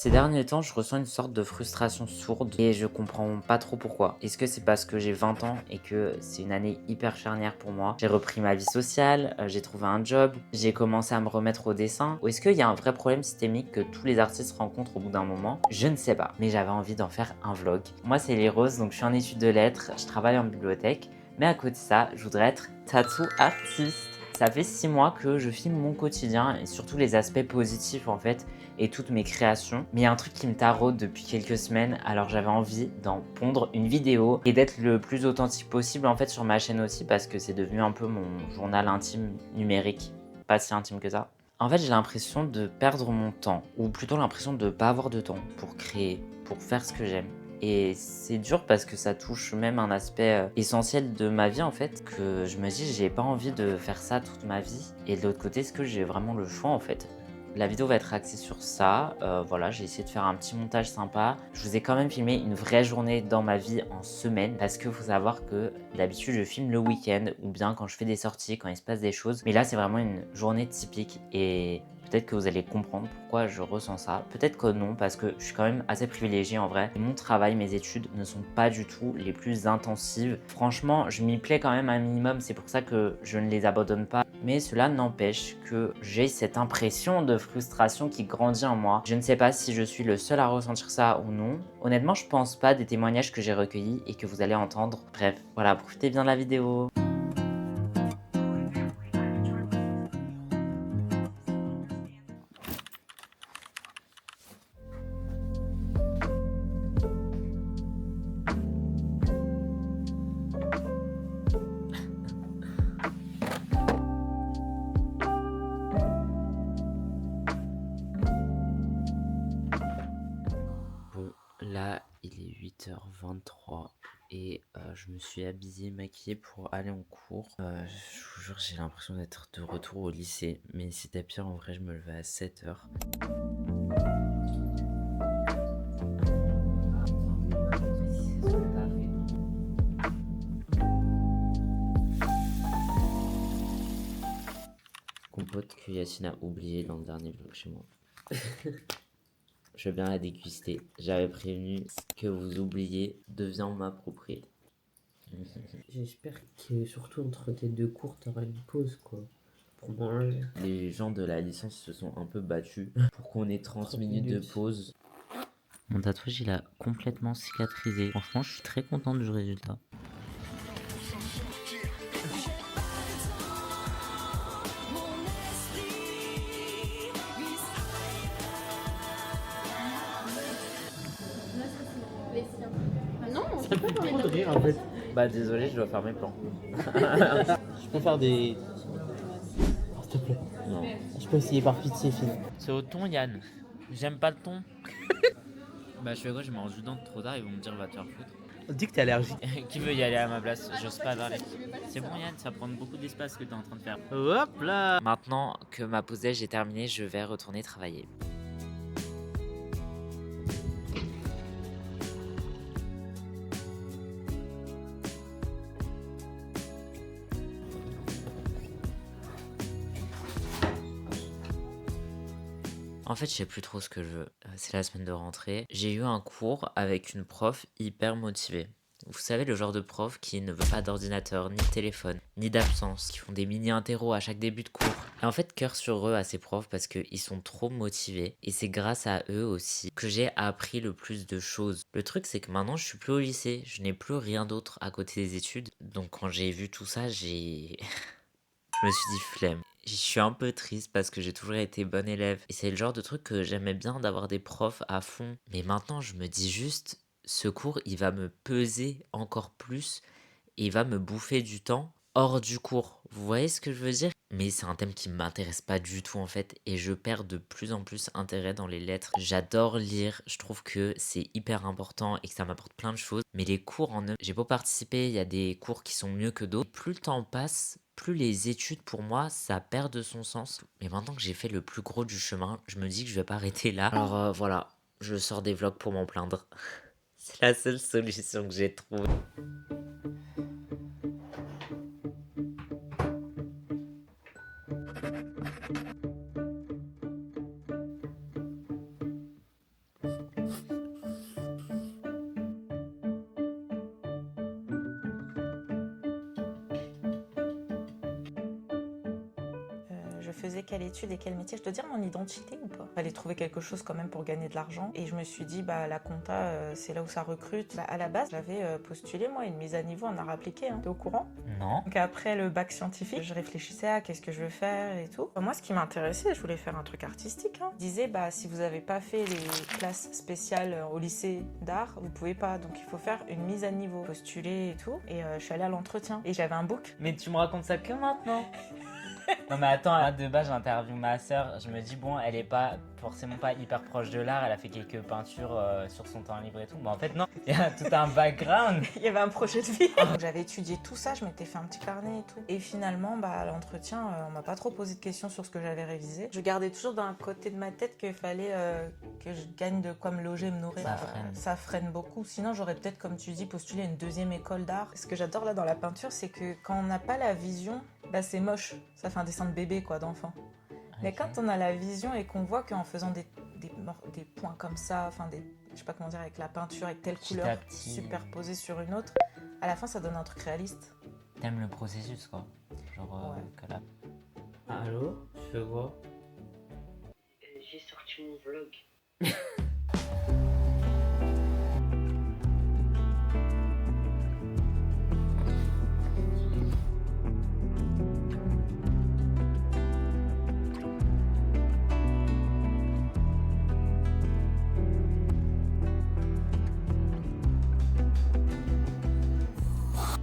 Ces derniers temps, je ressens une sorte de frustration sourde et je comprends pas trop pourquoi. Est-ce que c'est parce que j'ai 20 ans et que c'est une année hyper charnière pour moi? J'ai repris ma vie sociale, j'ai trouvé un job, j'ai commencé à me remettre au dessin. Ou est-ce qu'il y a un vrai problème systémique que tous les artistes rencontrent au bout d'un moment? Je ne sais pas, mais j'avais envie d'en faire un vlog. Moi, c'est les Roses, donc je suis en études de lettres, je travaille en bibliothèque, mais à côté de ça, je voudrais être tattoo artiste. Ça fait 6 mois que je filme mon quotidien et surtout les aspects positifs en fait et toutes mes créations. Mais il y a un truc qui me taraude depuis quelques semaines, alors j'avais envie d'en pondre une vidéo et d'être le plus authentique possible en fait sur ma chaîne aussi parce que c'est devenu un peu mon journal intime numérique. Pas si intime que ça. En fait, j'ai l'impression de perdre mon temps, ou plutôt l'impression de ne pas avoir de temps pour créer, pour faire ce que j'aime. Et c'est dur parce que ça touche même un aspect essentiel de ma vie en fait, que je me dis j'ai pas envie de faire ça toute ma vie. Et de l'autre côté, est-ce que j'ai vraiment le choix en fait? La vidéo va être axée sur ça, voilà, j'ai essayé de faire un petit montage sympa. Je vous ai quand même filmé une vraie journée dans ma vie en semaine parce qu'il faut savoir que d'habitude je filme le week-end ou bien quand je fais des sorties, quand il se passe des choses. Mais là c'est vraiment une journée typique et peut-être que vous allez comprendre pourquoi je ressens ça. Peut-être que non parce que je suis quand même assez privilégié en vrai. Et mon travail, mes études ne sont pas du tout les plus intensives. Franchement, je m'y plais quand même un minimum, c'est pour ça que je ne les abandonne pas. Mais cela n'empêche que j'ai cette impression de frustration qui grandit en moi. Je ne sais pas si je suis le seul à ressentir ça ou non. Honnêtement, je pense pas des témoignages que j'ai recueillis et que vous allez entendre. Bref, voilà, profitez bien de la vidéo. Bon, là, il est 8h23 et je me suis habillé, maquillé pour aller en cours. Je vous jure, j'ai l'impression d'être de retour au lycée, mais c'était pire en vrai, je me levais à 7h. Compote que Yacine a oublié dans le dernier vlog chez moi. Je veux bien la déguster. J'avais prévenu que vous oubliez devient ma propriété. J'espère que surtout entre tes deux cours, t'auras une pause quoi. Pour manger. Les gens de la licence se sont un peu battus pour qu'on ait 30 30 minutes de minutes. pause. Mon tatouage il a complètement cicatrisé. Franchement, je suis très content du résultat. Non, Ça fait trop de rire en fait. Bah désolé, je dois faire mes plans. Je peux faire des. Oh, s'il te plaît. Non. Je peux essayer par pitié, fille. C'est au thon, Yann. J'aime pas le thon. Bah je fais quoi? Je mange du dent trop tard, ils vont me dire va te faire foutre. Dis que t'es allergique. Qui veut y aller à ma place? J'ose pas parler. C'est bon Yann, ça prend beaucoup d'espace que t'es en train de faire. Hop là. Maintenant que ma pause déj est terminée, je vais retourner travailler. En fait, je sais plus trop ce que je veux. C'est la semaine de rentrée. J'ai eu un cours avec une prof hyper motivée. Vous savez, le genre de prof qui ne veut pas d'ordinateur, ni de téléphone, ni d'absence, qui font des mini-interros à chaque début de cours. Et en fait, cœur sur eux à ces profs parce qu'ils sont trop motivés. Et c'est grâce à eux aussi que j'ai appris le plus de choses. Le truc, c'est que maintenant, je suis plus au lycée. Je n'ai plus rien d'autre à côté des études. Donc quand j'ai vu tout ça, j'ai... Je me suis dit flemme. Je suis un peu triste parce que j'ai toujours été bonne élève. Et c'est le genre de truc que j'aimais bien d'avoir des profs à fond. Mais maintenant, je me dis juste, ce cours, il va me peser encore plus et il va me bouffer du temps hors du cours. Vous voyez ce que je veux dire? Mais c'est un thème qui m'intéresse pas du tout en fait et je perds de plus en plus intérêt dans les lettres. J'adore lire, je trouve que c'est hyper important et que ça m'apporte plein de choses. Mais les cours en eux, j'ai beau participer, il y a des cours qui sont mieux que d'autres. Plus le temps passe, plus les études pour moi, ça perd de son sens. Mais maintenant que j'ai fait le plus gros du chemin, je me dis que je vais pas arrêter là. Alors voilà, je sors des vlogs pour m'en plaindre. C'est la seule solution que j'ai trouvée. faisais quelle étude et quel métier. Je dois dire mon identité ou pas? Fallait trouver quelque chose quand même pour gagner de l'argent. Et je me suis dit, bah la compta, c'est là où ça recrute. Bah, à la base, j'avais postulé, moi, une mise à niveau en art appliqué. Hein. T'es au courant? Non. Donc après le bac scientifique, je réfléchissais à qu'est-ce que je veux faire et tout. Moi, ce qui m'intéressait, je voulais faire un truc artistique. Hein. Je disais, bah si vous avez pas fait les classes spéciales au lycée d'art, vous pouvez pas. Donc il faut faire une mise à niveau, postuler et tout. Et je suis allée à l'entretien et j'avais un book. Mais tu me racontes ça que maintenant? Non mais attends, moi, de base j'interviewe ma sœur, je me dis bon, elle est pas forcément pas hyper proche de l'art, elle a fait quelques peintures sur son temps libre et tout. Mais en fait non, il y a tout un background. Il y avait un projet de vie. Donc, j'avais étudié tout ça, je m'étais fait un petit carnet et tout. Et finalement, bah, à l'entretien, on m'a pas trop posé de questions sur ce que j'avais révisé. Je gardais toujours d'un côté de ma tête qu'il fallait que je gagne de quoi me loger, me nourrir. Ça freine beaucoup. Sinon, j'aurais peut-être, comme tu dis, postulé une deuxième école d'art. Ce que j'adore là dans la peinture, c'est que quand on n'a pas la vision, bah, c'est moche. Ça fait un dessin de bébé, quoi, d'enfant. Mais quand on a la vision et qu'on voit qu'en faisant des points comme ça, enfin je sais pas comment dire, avec la peinture, avec telle couleur superposée sur une autre, à la fin ça donne un truc réaliste. T'aimes le processus quoi. Genre Ouais. que là. Allô, tu fais quoi? J'ai sorti mon vlog.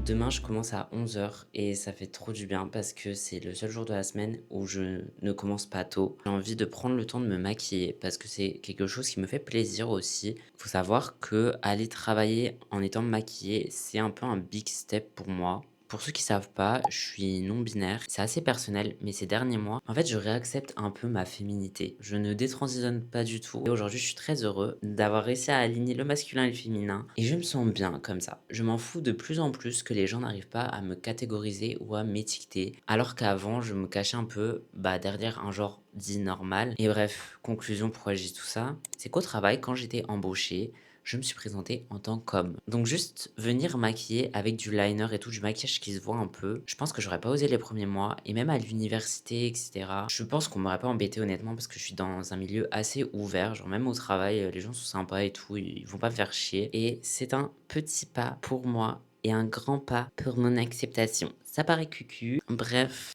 Demain, je commence à 11 h et ça fait trop du bien parce que c'est le seul jour de la semaine où je ne commence pas tôt. J'ai envie de prendre le temps de me maquiller parce que c'est quelque chose qui me fait plaisir aussi. Faut savoir que aller travailler en étant maquillée, c'est un peu un big step pour moi. Pour ceux qui savent pas, je suis non-binaire. C'est assez personnel, mais ces derniers mois, en fait, je réaccepte un peu ma féminité. Je ne détransitionne pas du tout. Et aujourd'hui, je suis très heureux d'avoir réussi à aligner le masculin et le féminin. Et je me sens bien comme ça. Je m'en fous de plus en plus que les gens n'arrivent pas à me catégoriser ou à m'étiqueter. Alors qu'avant, je me cachais un peu derrière un genre dit normal. Et bref, conclusion pourquoi je dis tout ça, c'est qu'au travail, quand j'étais embauchée, je me suis présentée en tant qu'homme. Donc juste venir maquiller avec du liner et tout, du maquillage qui se voit un peu, je pense que j'aurais pas osé les premiers mois, et même à l'université, etc. Je pense qu'on m'aurait pas embêté honnêtement parce que je suis dans un milieu assez ouvert, genre même au travail, les gens sont sympas et tout, ils vont pas me faire chier. Et c'est un petit pas pour moi et un grand pas pour mon acceptation. Ça paraît cucu, bref.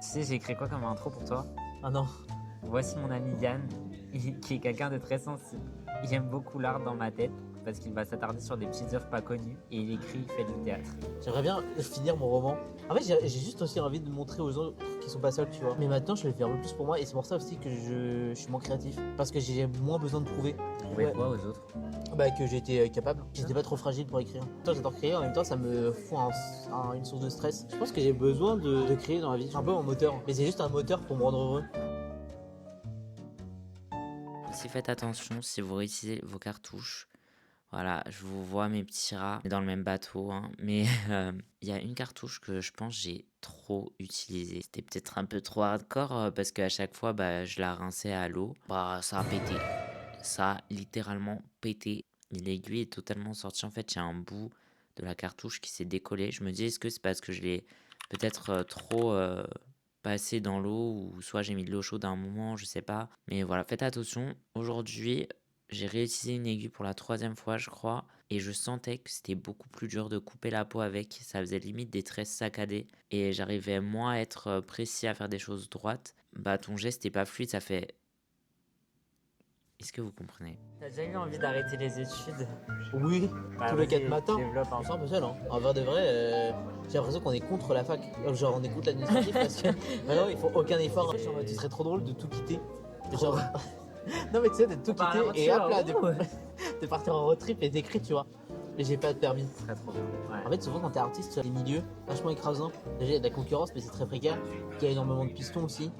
Tu sais, j'ai écrit quoi comme intro pour toi? Ah non. Voici mon ami Yann, qui est quelqu'un de très sensible. Il aime beaucoup l'art dans ma tête parce qu'il va s'attarder sur des petites œuvres pas connues et il écrit, il fait du théâtre. J'aimerais bien finir mon roman. En fait, j'ai juste aussi envie de montrer aux gens qui sont pas seuls, tu vois. Mais maintenant, je vais le faire un peu plus pour moi et c'est pour ça aussi que je suis moins créatif. Parce que j'ai moins besoin de prouver. Prouver quoi aux autres? Que j'étais capable. J'étais pas trop fragile pour écrire. Toi, j'adore créer, en même temps, ça me fout une source de stress. Je pense que j'ai besoin de créer dans la vie. Je suis un peu un moteur. Mais c'est juste un moteur pour me rendre heureux. Si faites attention, si vous réutilisez vos cartouches, voilà, je vous vois mes petits rats dans le même bateau, hein, mais il y a une cartouche que je pense j'ai trop utilisée. C'était peut-être un peu trop hardcore parce qu'à chaque fois, je la rinçais à l'eau. Ça a pété. Ça a littéralement pété. L'aiguille est totalement sortie. En fait, il y a un bout de la cartouche qui s'est décollé. Je me dis, est-ce que c'est parce que je l'ai peut-être trop passé dans l'eau ou soit j'ai mis de l'eau chaude à un moment, je sais pas. Mais voilà, faites attention. Aujourd'hui, j'ai réutilisé une aiguille pour la 3e fois, je crois, et je sentais que c'était beaucoup plus dur de couper la peau avec. Ça faisait limite des tresses saccadées et j'arrivais moins à être précis, à faire des choses droites. Ton geste est pas fluide, ça fait... Est-ce que vous comprenez? T'as déjà eu envie d'arrêter les études? Oui, tous les 4 matins. Développe un On se sent un peu seul, hein. En vrai de vrai, j'ai l'impression qu'on est contre la fac. Genre, on est contre l'administratif parce que vraiment, ils font aucun effort. Genre, ce serait trop drôle de tout quitter. Genre... non, mais tu sais, de tout quitter et hop là, de partir en road trip et d'écrire, tu vois. Mais j'ai pas de permis. Ce serait trop bien. Ouais. En fait, souvent, quand t'es artiste, sur les milieux vachement écrasants, déjà, il y a de la concurrence, mais c'est très précaire. Il y a énormément de pistons aussi.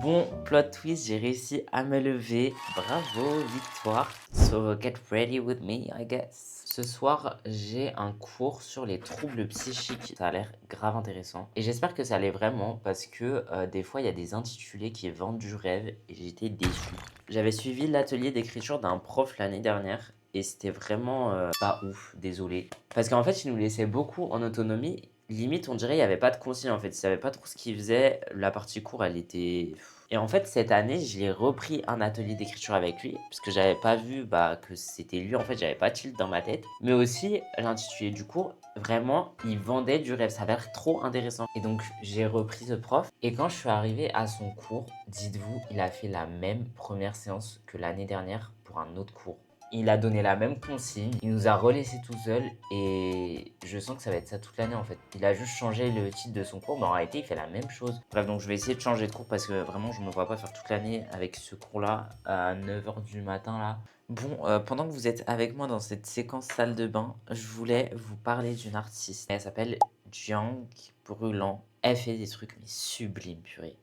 Bon, plot twist, j'ai réussi à me lever. Bravo, victoire. So get ready with me, I guess. Ce soir, j'ai un cours sur les troubles psychiques. Ça a l'air grave intéressant. Et j'espère que ça l'est vraiment parce que des fois, il y a des intitulés qui vendent du rêve et j'étais déçu. J'avais suivi l'atelier d'écriture d'un prof l'année dernière et c'était vraiment pas ouf, désolé. Parce qu'en fait, il nous laissait beaucoup en autonomie. Limite, on dirait il n'y avait pas de consigne en fait. Il savait pas trop ce qu'il faisait. La partie cours, elle était. Et en fait, cette année, j'ai repris un atelier d'écriture avec lui parce que j'avais pas vu que c'était lui. En fait, j'avais pas tilt dans ma tête. Mais aussi, l'intitulé du cours, vraiment, il vendait du rêve. Ça avait l'air trop intéressant. Et donc, j'ai repris ce prof. Et quand je suis arrivé à son cours, dites-vous, il a fait la même première séance que l'année dernière pour un autre cours. Il a donné la même consigne, il nous a relaissés tout seuls et je sens que ça va être ça toute l'année en fait. Il a juste changé le titre de son cours, mais en réalité il fait la même chose. Bref, donc je vais essayer de changer de cours parce que vraiment je me vois pas faire toute l'année avec ce cours là à 9h du matin là. Bon, pendant que vous êtes avec moi dans cette séquence salle de bain, je voulais vous parler d'une artiste. Elle s'appelle Jiang Brulant. Elle fait des trucs mais sublimes, purée.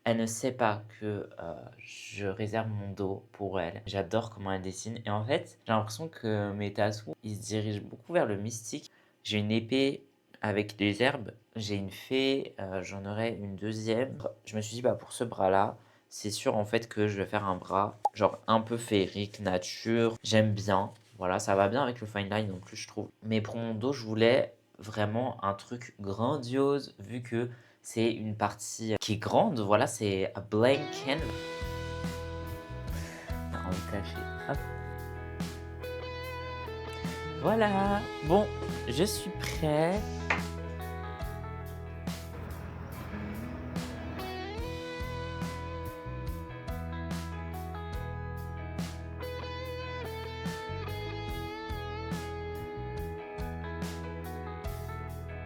Elle ne sait pas que je réserve mon dos pour elle. J'adore comment elle dessine. Et en fait, j'ai l'impression que mes tatous, ils se dirigent beaucoup vers le mystique. J'ai une épée avec des herbes. J'ai une fée. J'en aurai une deuxième. Je me suis dit, pour ce bras-là, c'est sûr en fait que je vais faire un bras genre un peu féerique, nature. J'aime bien. Voilà, ça va bien avec le fine line non plus, je trouve. Mais pour mon dos, je voulais vraiment un truc grandiose vu que c'est une partie qui est grande, voilà, c'est a blank canvas. On va le cacher. Hop. Voilà. Bon, je suis prêt.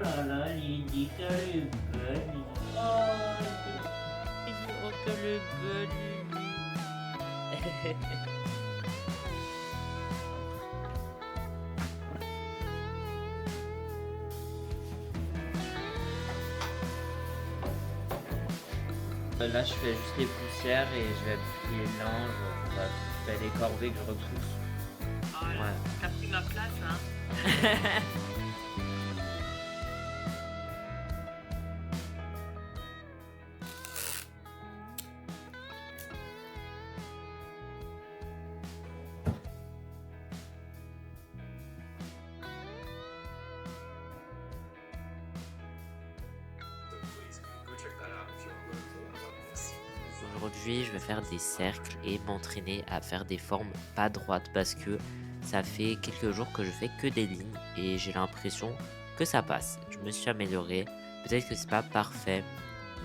Oh là là, Lily, que le bon. Oh, que le bon, Lily. Là, je fais juste les poussières et je vais plier le linge. Bref, je fais les corvées que je repousse. Oh là, Ouais. t'as pris ma place, hein. Aujourd'hui, je vais faire des cercles et m'entraîner à faire des formes pas droites parce que ça fait quelques jours que je fais que des lignes et j'ai l'impression que ça passe. Je me suis amélioré. Peut-être que c'est pas parfait,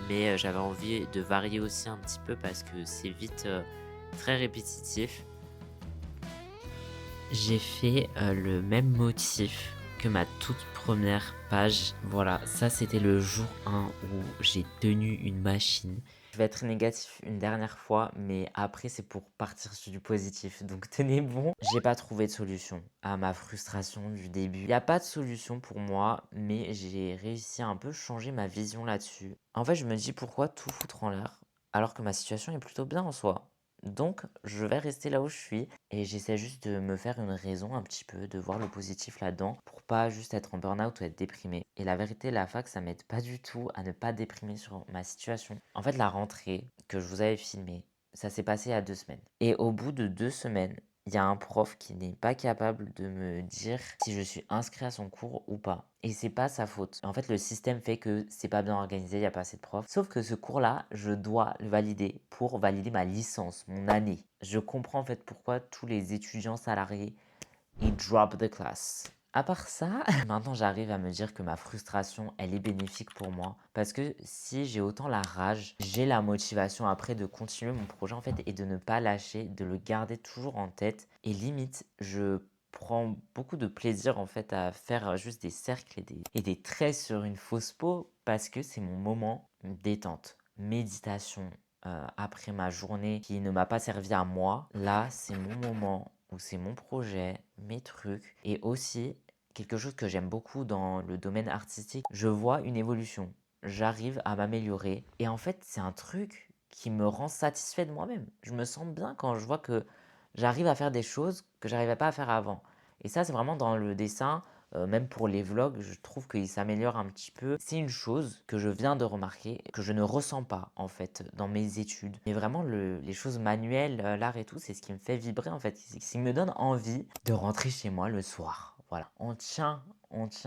mais j'avais envie de varier aussi un petit peu parce que c'est vite très répétitif. J'ai fait le même motif que ma toute première page. Voilà, ça c'était le jour 1 où j'ai tenu une machine. Je vais être négatif une dernière fois, mais après c'est pour partir sur du positif. Donc tenez bon. J'ai pas trouvé de solution à ma frustration du début. Il n'y a pas de solution pour moi, mais j'ai réussi à un peu changer ma vision là-dessus. En fait, je me dis pourquoi tout foutre en l'air alors que ma situation est plutôt bien en soi. Donc, je vais rester là où je suis et j'essaie juste de me faire une raison un petit peu, de voir le positif là-dedans pour pas juste être en burn-out ou être déprimé. Et la vérité, la fac, ça m'aide pas du tout à ne pas déprimer sur ma situation. En fait, la rentrée que je vous avais filmée, ça s'est passé il y a 2 semaines. Et au bout de 2 semaines, il y a un prof qui n'est pas capable de me dire si je suis inscrit à son cours ou pas. Et c'est pas sa faute. En fait, le système fait que c'est pas bien organisé, il n'y a pas assez de profs. Sauf que ce cours-là, je dois le valider pour valider ma licence, mon année. Je comprends en fait pourquoi tous les étudiants salariés, ils drop the class. À part ça, maintenant j'arrive à me dire que ma frustration, elle est bénéfique pour moi. Parce que si j'ai autant la rage, j'ai la motivation après de continuer mon projet en fait et de ne pas lâcher, de le garder toujours en tête. Et limite, je prends beaucoup de plaisir en fait à faire juste des cercles et des traits sur une fausse peau parce que c'est mon moment détente, méditation. Après ma journée qui ne m'a pas servi à moi, là c'est mon moment où c'est mon projet, mes trucs et aussi quelque chose que j'aime beaucoup dans le domaine artistique, je vois une évolution. J'arrive à m'améliorer et en fait c'est un truc qui me rend satisfait de moi-même. Je me sens bien quand je vois que j'arrive à faire des choses que j'arrivais pas à faire avant. Et ça, c'est vraiment dans le dessin, même pour les vlogs, je trouve qu'il s'améliore un petit peu. C'est une chose que je viens de remarquer, que je ne ressens pas en fait dans mes études. Mais vraiment les choses manuelles, l'art et tout, c'est ce qui me fait vibrer en fait. C'est ce qui me donne envie de rentrer chez moi le soir. Voilà, on tient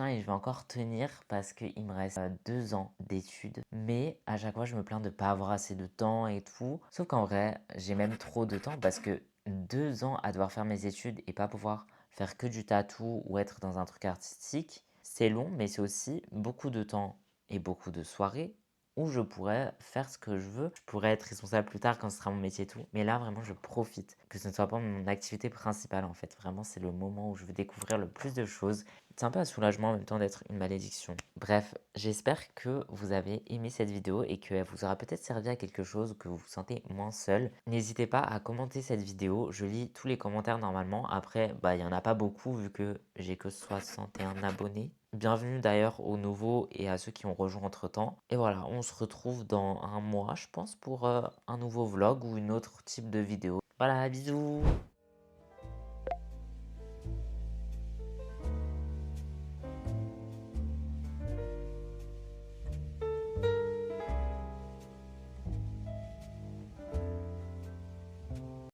et je vais encore tenir parce qu'il me reste 2 ans d'études. Mais à chaque fois, je me plains de ne pas avoir assez de temps et tout. Sauf qu'en vrai, j'ai même trop de temps parce que 2 ans à devoir faire mes études et pas pouvoir faire que du tatou ou être dans un truc artistique, c'est long, mais c'est aussi beaucoup de temps et beaucoup de soirées où je pourrais faire ce que je veux. Je pourrais être responsable plus tard quand ce sera mon métier et tout. Mais là, vraiment, je profite que ce ne soit pas mon activité principale en fait. Vraiment, c'est le moment où je veux découvrir le plus de choses. C'est un peu un soulagement en même temps d'être une malédiction. Bref, j'espère que vous avez aimé cette vidéo et qu'elle vous aura peut-être servi à quelque chose ou que vous vous sentez moins seul. N'hésitez pas à commenter cette vidéo. Je lis tous les commentaires normalement. Après, il n'y en a pas beaucoup vu que j'ai que 61 abonnés. Bienvenue d'ailleurs aux nouveaux et à ceux qui ont rejoint entre-temps. Et voilà, on se retrouve dans un mois, je pense, pour un nouveau vlog ou une autre type de vidéo. Voilà, bisous!